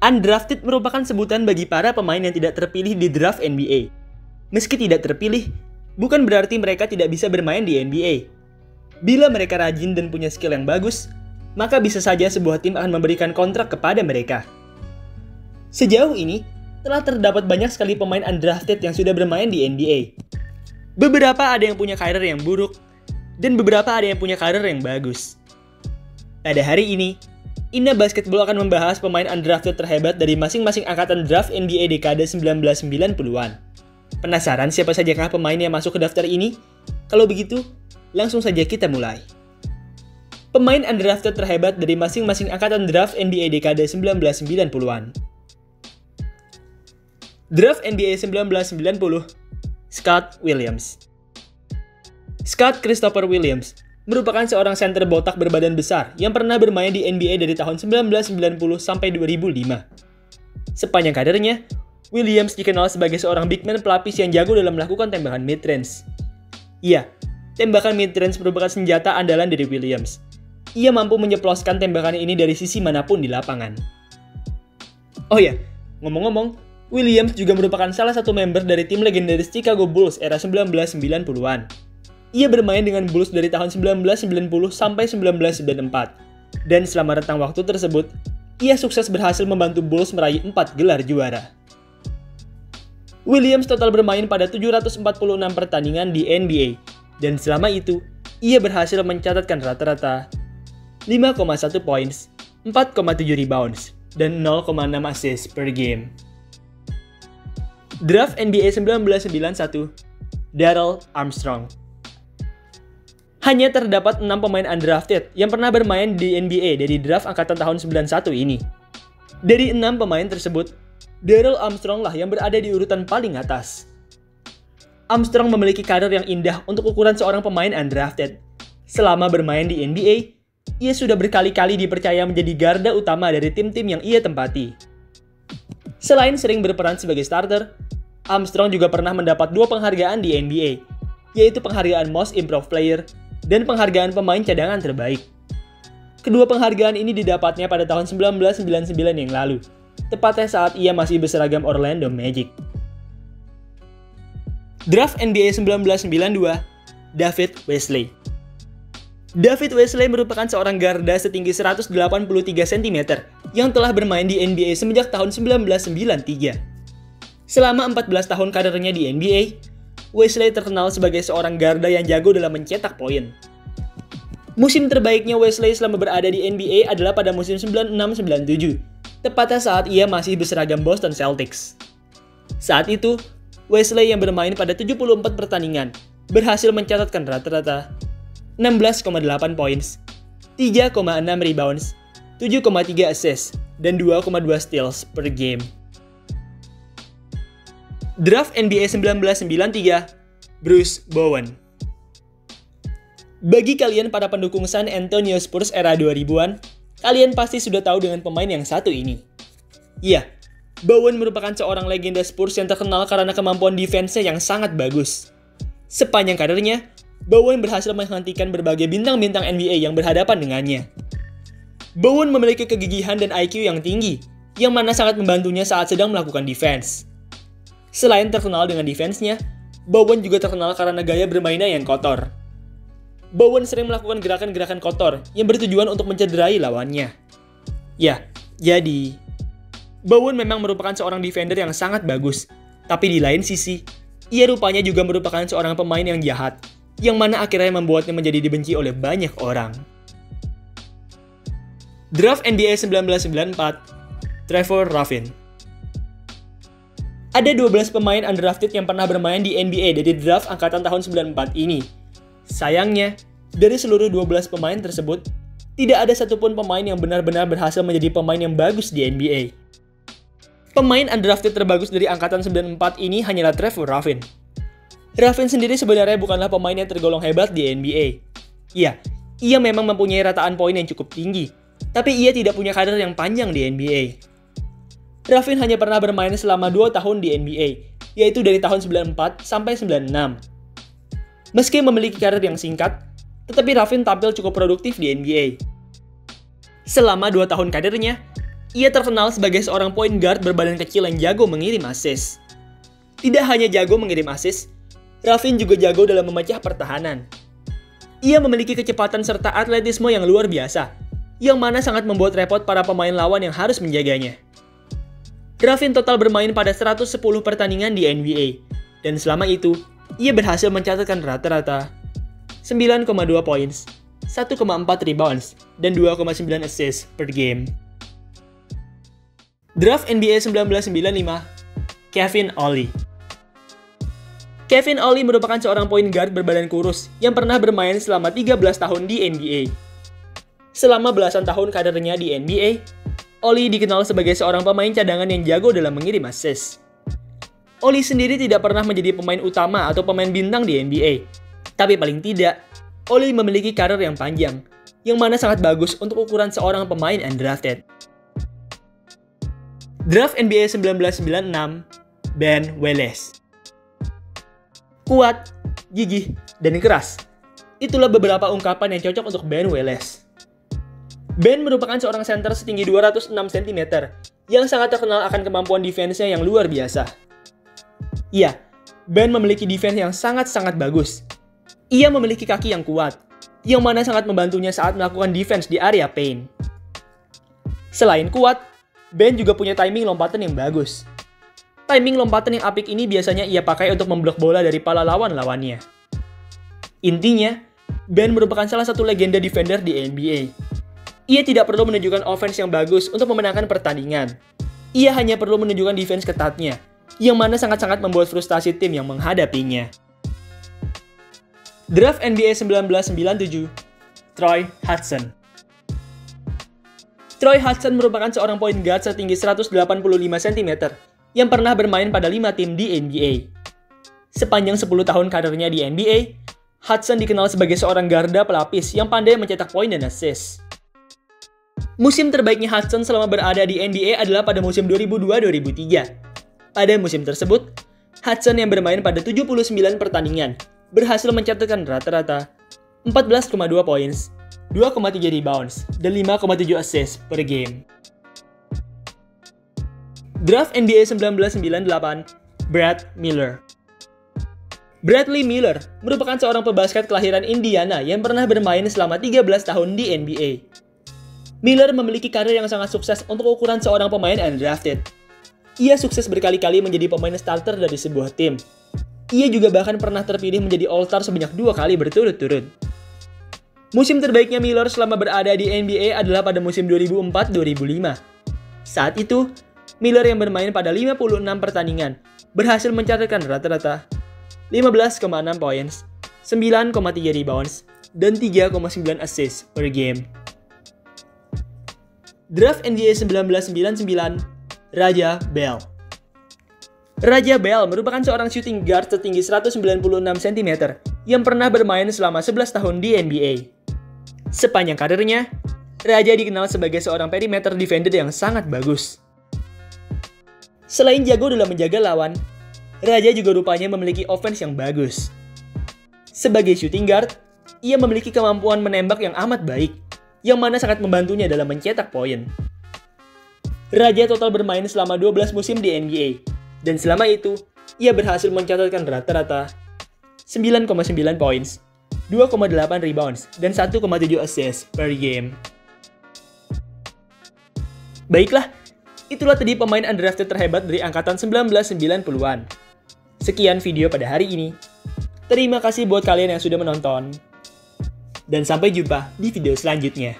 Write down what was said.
Undrafted merupakan sebutan bagi para pemain yang tidak terpilih di draft NBA. Meski tidak terpilih, bukan berarti mereka tidak bisa bermain di NBA. Bila mereka rajin dan punya skill yang bagus, maka bisa saja sebuah tim akan memberikan kontrak kepada mereka. Sejauh ini, telah terdapat banyak sekali pemain undrafted yang sudah bermain di NBA. Beberapa ada yang punya karir yang buruk, dan beberapa ada yang punya karir yang bagus. Pada hari ini, Inna Basketball akan membahas pemain undrafted terhebat dari masing-masing angkatan draft NBA dekade 1990-an. Penasaran siapa sajakah pemain yang masuk ke daftar ini? Kalau begitu, langsung saja kita mulai. Pemain undrafted terhebat dari masing-masing angkatan draft NBA dekade 1990-an. Draft NBA 1990, Scott Williams. Scott Christopher Williams merupakan seorang center botak berbadan besar yang pernah bermain di NBA dari tahun 1990 sampai 2005. Sepanjang karirnya, Williams dikenal sebagai seorang big man pelapis yang jago dalam melakukan tembakan mid-range. Iya, tembakan mid-range merupakan senjata andalan dari Williams. Ia mampu menyeploskan tembakan ini dari sisi manapun di lapangan. Oh ya, ngomong-ngomong, Williams juga merupakan salah satu member dari tim legendaris Chicago Bulls era 1990-an. Ia bermain dengan Bulls dari tahun 1990 sampai 1994. Dan selama rentang waktu tersebut, ia sukses berhasil membantu Bulls meraih 4 gelar juara. Williams total bermain pada 746 pertandingan di NBA. Dan selama itu, ia berhasil mencatatkan rata-rata 5,1 points, 4,7 rebounds, dan 0,6 assist per game. Draft NBA 1991, Darrell Armstrong. Hanya terdapat 6 pemain undrafted yang pernah bermain di NBA dari draft angkatan tahun 91 ini. Dari 6 pemain tersebut, Darrell Armstrong lah yang berada di urutan paling atas. Armstrong memiliki karir yang indah untuk ukuran seorang pemain undrafted. Selama bermain di NBA, ia sudah berkali-kali dipercaya menjadi garda utama dari tim-tim yang ia tempati. Selain sering berperan sebagai starter, Armstrong juga pernah mendapat 2 penghargaan di NBA, yaitu penghargaan Most Improved Player dan penghargaan pemain cadangan terbaik. Kedua penghargaan ini didapatnya pada tahun 1999 yang lalu, tepatnya saat ia masih berseragam Orlando Magic. Draft NBA 1992, David Wesley. David Wesley merupakan seorang garda setinggi 183 cm yang telah bermain di NBA semenjak tahun 1993. Selama 14 tahun karirnya di NBA, Wesley terkenal sebagai seorang garda yang jago dalam mencetak poin. Musim terbaiknya Wesley selama berada di NBA adalah pada musim 96-97, tepatnya saat ia masih berseragam Boston Celtics. Saat itu, Wesley yang bermain pada 74 pertandingan berhasil mencatatkan rata-rata 16,8 points, 3,6 rebounds, 7,3 assists, dan 2,2 steals per game. Draft NBA 1993, Bruce Bowen. Bagi kalian para pendukung San Antonio Spurs era 2000-an, kalian pasti sudah tahu dengan pemain yang satu ini. Iya, Bowen merupakan seorang legenda Spurs yang terkenal karena kemampuan defense-nya yang sangat bagus. Sepanjang karirnya, Bowen berhasil menghentikan berbagai bintang-bintang NBA yang berhadapan dengannya. Bowen memiliki kegigihan dan IQ yang tinggi, yang mana sangat membantunya saat sedang melakukan defense. Selain terkenal dengan defense-nya, Bowen juga terkenal karena gaya bermainnya yang kotor. Bowen sering melakukan gerakan-gerakan kotor yang bertujuan untuk mencederai lawannya. Ya, jadi Bowen memang merupakan seorang defender yang sangat bagus, tapi di lain sisi, ia rupanya juga merupakan seorang pemain yang jahat, yang mana akhirnya membuatnya menjadi dibenci oleh banyak orang. Draft NBA 1994, Trevor Ruffin. Ada 12 pemain undrafted yang pernah bermain di NBA dari draft angkatan tahun 94 ini. Sayangnya, dari seluruh 12 pemain tersebut, tidak ada satupun pemain yang benar-benar berhasil menjadi pemain yang bagus di NBA. Pemain undrafted terbagus dari angkatan 94 ini hanyalah Trevor Ruffin. Ruffin sendiri sebenarnya bukanlah pemain yang tergolong hebat di NBA. Iya, ia memang mempunyai rataan poin yang cukup tinggi, tapi ia tidak punya karir yang panjang di NBA. Ruffin hanya pernah bermain selama 2 tahun di NBA, yaitu dari tahun 94 sampai 96. Meski memiliki karir yang singkat, tetapi Ruffin tampil cukup produktif di NBA. Selama 2 tahun karirnya, Ia terkenal sebagai seorang point guard berbadan kecil yang jago mengirim assist. Tidak hanya jago mengirim assist, Raffin juga jago dalam memecah pertahanan. Ia memiliki kecepatan serta atletisme yang luar biasa, yang mana sangat membuat repot para pemain lawan yang harus menjaganya. Raffin total bermain pada 110 pertandingan di NBA, dan selama itu, ia berhasil mencatatkan rata-rata 9,2 points, 1,4 rebounds, dan 2,9 assists per game. Draft NBA 1995, Kevin Ollie. Kevin Ollie merupakan seorang point guard berbadan kurus yang pernah bermain selama 13 tahun di NBA. Selama belasan tahun karirnya di NBA, Ollie dikenal sebagai seorang pemain cadangan yang jago dalam mengirim assist. Ollie sendiri tidak pernah menjadi pemain utama atau pemain bintang di NBA, tapi paling tidak, Ollie memiliki karir yang panjang, yang mana sangat bagus untuk ukuran seorang pemain undrafted. Draft NBA 1996, Ben Wallace. Kuat, gigih, dan keras. Itulah beberapa ungkapan yang cocok untuk Ben Wallace. Ben merupakan seorang center setinggi 206 cm yang sangat terkenal akan kemampuan defense-nya yang luar biasa. Iya, Ben memiliki defense yang sangat-sangat bagus. Ia memiliki kaki yang kuat, yang mana sangat membantunya saat melakukan defense di area paint. Selain kuat, Ben juga punya timing lompatan yang bagus. Timing lompatan yang apik ini biasanya ia pakai untuk memblok bola dari pala lawan-lawannya. Intinya, Ben merupakan salah satu legenda defender di NBA. Ia tidak perlu menunjukkan offense yang bagus untuk memenangkan pertandingan. Ia hanya perlu menunjukkan defense ketatnya, yang mana sangat-sangat membuat frustasi tim yang menghadapinya. Draft NBA 1997, Troy Hudson. Troy Hudson merupakan seorang point guard setinggi 185 cm yang pernah bermain pada 5 tim di NBA. Sepanjang 10 tahun karirnya di NBA, Hudson dikenal sebagai seorang garda pelapis yang pandai mencetak poin dan assist. Musim terbaiknya Hudson selama berada di NBA adalah pada musim 2002-2003. Pada musim tersebut, Hudson yang bermain pada 79 pertandingan berhasil mencatatkan rata-rata 14,2 points, 2,3 rebounds, dan 5,7 assists per game. Draft NBA 1998, Brad Miller. Bradley Miller merupakan seorang pebasket kelahiran Indiana yang pernah bermain selama 13 tahun di NBA. Miller memiliki karir yang sangat sukses untuk ukuran seorang pemain undrafted. Ia sukses berkali-kali menjadi pemain starter dari sebuah tim. Ia juga bahkan pernah terpilih menjadi All-Star sebanyak 2 kali berturut-turut. Musim terbaiknya Miller selama berada di NBA adalah pada musim 2004-2005. Saat itu, Miller yang bermain pada 56 pertandingan berhasil mencatatkan rata-rata 15,6 points, 9,3 rebounds, dan 3,9 assists per game. Draft NBA 1999, Raja Bell. Raja Bell merupakan seorang shooting guard setinggi 196 cm yang pernah bermain selama 11 tahun di NBA. Sepanjang karirnya, Raja dikenal sebagai seorang perimeter defender yang sangat bagus. Selain jago dalam menjaga lawan, Raja juga rupanya memiliki offense yang bagus. Sebagai shooting guard, ia memiliki kemampuan menembak yang amat baik, yang mana sangat membantunya dalam mencetak poin. Raja total bermain selama 12 musim di NBA, dan selama itu, ia berhasil mencatatkan rata-rata 9,9 points, 2,8 rebounds, dan 1,7 assists per game. Baiklah, itulah tadi pemain undrafted terhebat dari angkatan 1990-an. Sekian video pada hari ini. Terima kasih buat kalian yang sudah menonton. Dan sampai jumpa di video selanjutnya.